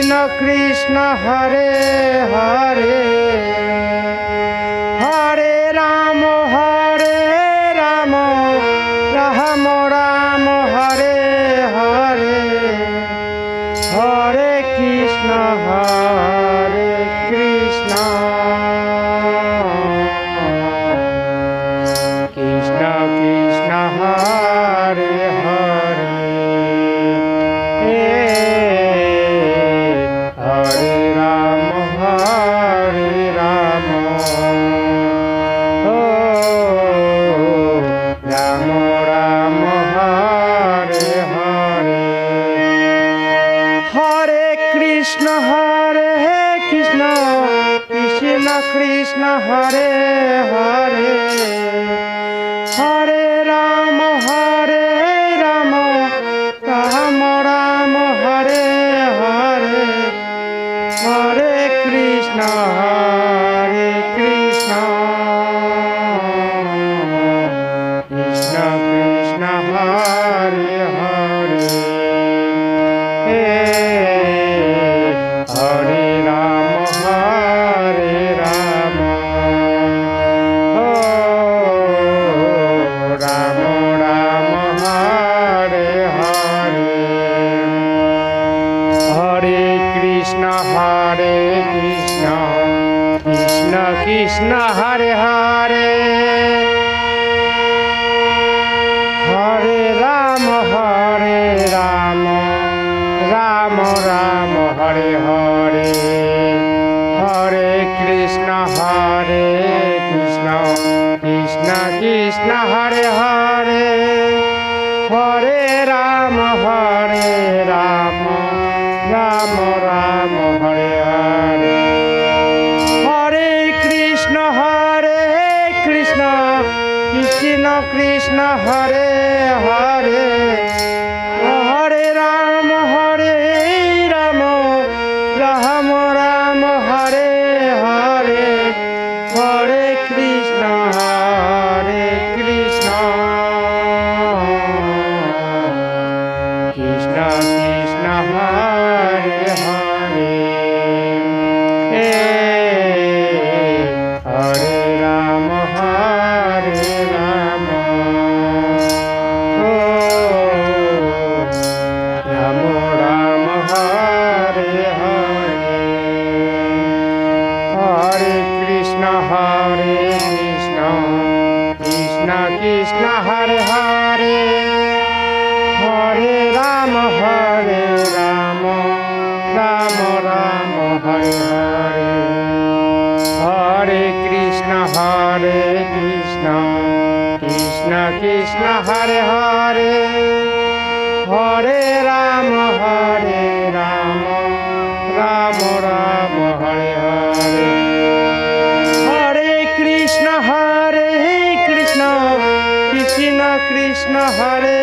Krishna Hare Hare Hare Ram Ram Ram Hare Hare Hare Krishna Krishna Krishna Hare Hare Krishna Krishna Hare Hare Hare Ram Ram Ram Hare Hare Hare Krishna Krishna Krishna Hare Hare Hare Ram Ram Hare Hare Hare Krishna Krishna Krishna Hare Hare Hare Ram Ram Hare Hare Hare Krishna Krishna Krishna Hare Hare Hare Ram Ram Hare Hare Hare Krishna Krishna Krishna Hare Hare Hare Ram Ram Hare Hare Hare Krishna Krishna Krishna Hare Hare Hare Ram Ram Hare Hare Hare Krishna Krishna Hare Hare Hare Ram Ram Hare Hare Hare Krishna Krishna Hare Hare Hare Ram Ram Hare Hare Hare Krishna Krishna Krishna Hare